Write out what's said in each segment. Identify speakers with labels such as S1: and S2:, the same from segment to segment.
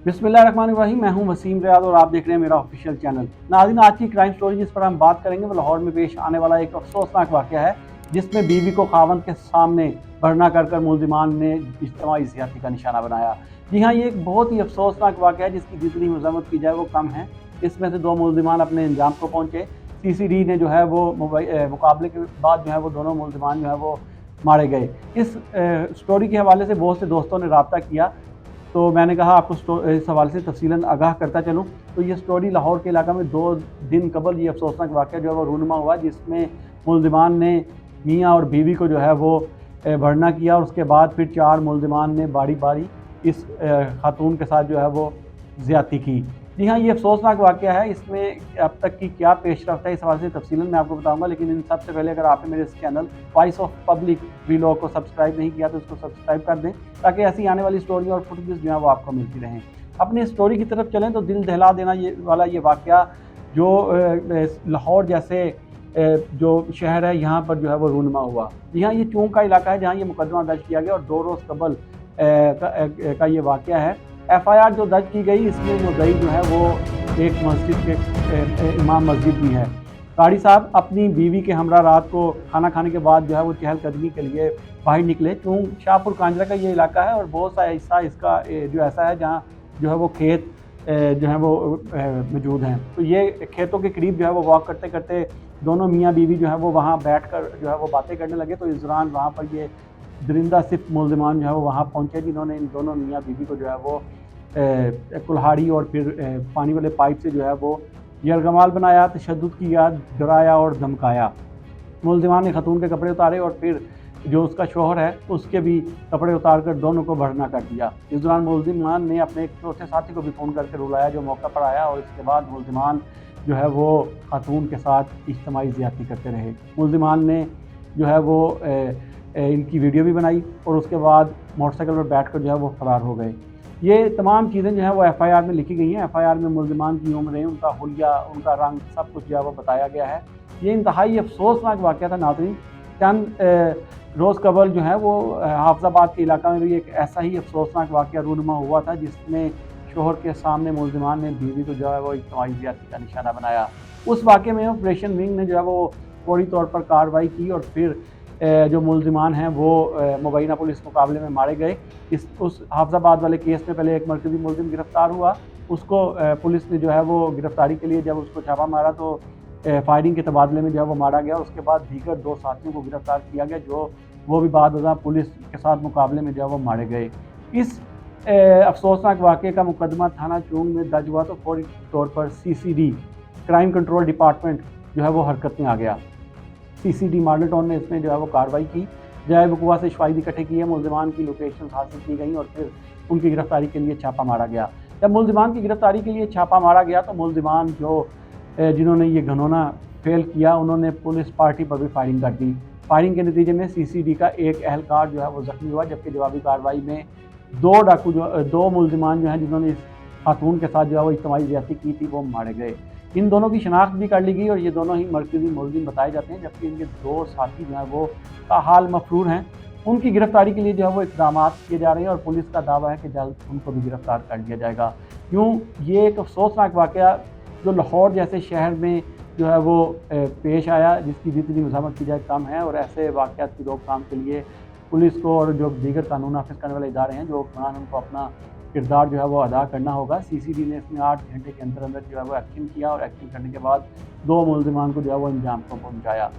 S1: बिस्मिल्लाहिर्रहमानिर्रहीम। मैं हूं वसीम रियाद और आप देख रहे हैं मेरा ऑफिशियल चैनल। नाज़रीन, आज की क्राइम स्टोरी जिस पर हम बात करेंगे वो लाहौर में पेश आने वाला एक अफसोसनाक वाक़या है, जिसमें बीवी को खावंद के सामने भरना कर मुलजिमान ने इज्तिमाई ज़्यादती का निशाना बनाया। जी हाँ, ये एक बहुत ही अफसोसनाक वाक़या है जिसकी जितनी मज़म्मत की जाए वो कम है। इसमें से दो मुलजिमान अपने अंजाम को पहुँचे। CCD ने जो है वो मुकाबले के बाद जो है वो दोनों मुलजिमान जो है वो मारे गए। इस स्टोरी के हवाले से बहुत से दोस्तों ने रब्ता किया, तो मैंने कहा आपको इस हवाले से तफसीलन आगाह करता चलूँ। तो ये स्टोरी लाहौर के इलाका में 2 दिन कबल ये अफसोसनाक वाक़या जो है वो रूनुमा हुआ, जिसमें मुलजिमान ने मियाँ और बीवी को जो है वो भरना किया और उसके बाद फिर 4 मुलजिमान ने बारी बारी इस खातून के साथ जो है वो ज़्यादती की। जी हाँ, ये अफसोसनाक वाक़या है। इसमें अब तक की क्या पेशरफ्त है इस हवाले से तफसीलन मैं आपको बताऊंगा, लेकिन इन सबसे पहले अगर आपने मेरे इस channel voice of public vlog को सब्सक्राइब नहीं किया तो इसको सब्सक्राइब कर दें, ताकि ऐसी आने वाली स्टोरी और फुटेज जो है वो आपको मिलती रहें। अपनी स्टोरी की तरफ चलें तो दिल दहला देना ये वाक़या जो लाहौर जैसे जो शहर है यहाँ पर जो है वो रूनुमा हुआ। जी हाँ, ये चूंक का इलाका है जहाँ ये मुकदमा दर्ज किया गया और 2 रोज़ कबल का ये वाक़या है। FIR जो दर्ज की गई, इसमें मुद्दई जो है वो एक मस्जिद के इमाम मस्जिद भी है। काड़ी साहब अपनी बीवी के हमरा रात को खाना खाने के बाद जो है वो चहलकदमी के लिए बाहर निकले। चूँकि शाहपुर कांजरा का ये इलाका है और बहुत सा हिस्सा इसका जो ऐसा है जहाँ जो है वो खेत जो है वो मौजूद हैं। तो ये खेतों के करीब जो है वो वॉक करते करते दोनों मियाँ बीवी जो है वो वहाँ बैठकर जो है वो बातें करने लगे। तो इस दौरान वहाँ पर ये दरिंदा सिर्फ मुलजिमान जो है वो वहाँ पहुँचे, जिन्होंने इन दोनों मियाँ बीवी को जो है वो कुल्हाड़ी और फिर पानी वाले पाइप से जो है वो यरगमाल बनाया, तशद्दुद किया, डराया और धमकाया। मुलजिमान ने खातून के कपड़े उतारे और फिर जो उसका शौहर है उसके भी कपड़े उतार कर दोनों को भरना कर दिया। इस दौरान मुलजिमान ने अपने एक चौथे साथी को भी फ़ोन करके रुलाया, जो मौका पर आया, और इसके बाद मुलजिमान जो है वो खातून के साथ इज्तिमाई ज़्यादती करते रहे। मुलजिमान ने जो है वो इनकी वीडियो भी बनाई और उसके बाद मोटरसाइकिल पर बैठकर जो है वो फरार हो गए। ये तमाम चीज़ें जो है वो FIR में लिखी गई हैं। FIR में मुलजिमान की उम्रें, उनका हुलिया, उनका रंग, सब कुछ जो है वो बताया गया है। ये इंतहाई अफसोसनाक वाक़या था नाज़रीन। चंद रोज़ कबल जो है वो हाफिज़ाबाद के इलाका में भी एक ऐसा ही अफसोसनाक वाक़या रूनुमा हुआ था, जिसमें शोहर के सामने मुलजिमान ने बीवी को जो है वो इज्तिमाई ज़्यादती का निशाना बनाया। उस वाक़े में ऑपरेशन विंग ने जो है वो फौरी तौर पर कार्रवाई की और फिर जो मुलजिमान हैं वो मुबैना पुलिस मुकाबले में मारे गए। उस हाफिज़ाबाद वाले केस में पहले एक मरकज़ी मुलजिम गिरफ़्तार हुआ, उसको पुलिस ने जो है वो गिरफ़्तारी के लिए जब उसको छापा मारा तो फायरिंग के तबादले में जो है वो मारा गया। उसके बाद दीगर 2 साथियों को गिरफ़्तार किया गया, जो वो भी बाद अज़ां पुलिस के साथ मुकाबले में जो है वो मारे गए। इस अफसोसनाक वाक़े का मुकदमा थाना चूंक में दर्ज हुआ तो फौरी तौर पर CCD क्राइम कंट्रोल डिपार्टमेंट जो है वो हरकत में आ गया। CCD मॉडल टाउन ने इसमें जो है वो कार्रवाई की, जगह वक़ुआ से शवाहिद इकट्ठे किए, मुलजिमान की लोकेशन हासिल की गई और फिर उनकी गिरफ़्तारी के लिए छापा मारा गया। जब मुलजिमान की गिरफ़्तारी के लिए छापा मारा गया तो मुलजिमान जिन्होंने ये घनौना फेल किया, उन्होंने पुलिस पार्टी पर भी फायरिंग कर दी। फायरिंग के नतीजे में CCD का एक एहलकार जो है वो ज़ख्मी हुआ, जबकि जवाबी कार्रवाई में 2 मुलजिमान जो हैं जिन्होंने इस खातून के साथ जो है वो इज्तिमाई ज़्यादती की थी वो मारे गए। इन दोनों की शनाख्त भी कर ली गई और ये दोनों ही मरकज़ी मुलजिम बताए जाते हैं, जबकि इनके 2 साथी जो हैं वो ताहाल मफरूर हैं। उनकी गिरफ़्तारी के लिए जो है वो इक़दामात किए जा रहे हैं और पुलिस का दावा है कि जल्द उनको भी गिरफ़्तार कर लिया जाएगा। यूँ ये एक अफसोसनाक वाक़या जो लाहौर जैसे शहर में जो है वो पेश आया, जिसकी जितनी मज़म्मत की जाए कम है, और ऐसे वाक़यात की रोकथाम के लिए पुलिस को और जो दीगर कानून नाफ़िज़ करने वाले इदारे हैं जो हुक्मरान, उनको अपना किरदार जो है वो अदा करना होगा। CCD ने इसमें 8 घंटे के अंदर जो है वो एक्शन किया और एक्शन करने के बाद 2 मुलजिमान को जो है वो अंजाम को पहुँचाया।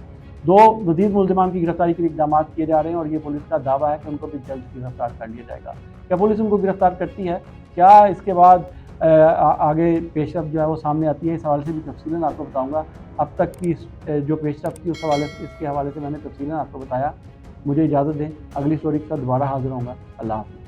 S1: 2 मज़ीद मुलजिमान की गिरफ़्तारी के लिए इक़दामात किए जा रहे हैं और ये पुलिस का दावा है कि उनको भी जल्द गिरफ़्तार कर लिया जाएगा। क्या पुलिस उनको गिरफ़्तार करती है? क्या इसके बाद आगे पेशरफ्त जो है वो सामने आती है? इस हवाले से भी तफसीलन आपको बताऊँगा। अब तक की जो पेशरफ्त थी इसके हवाले से मैंने तफसीलन आपको बताया। मुझे इजाज़त दें, अगली स्टोरी के साथ दोबारा हाज़िर होऊँगा। अल्लाह हाफ़िज़।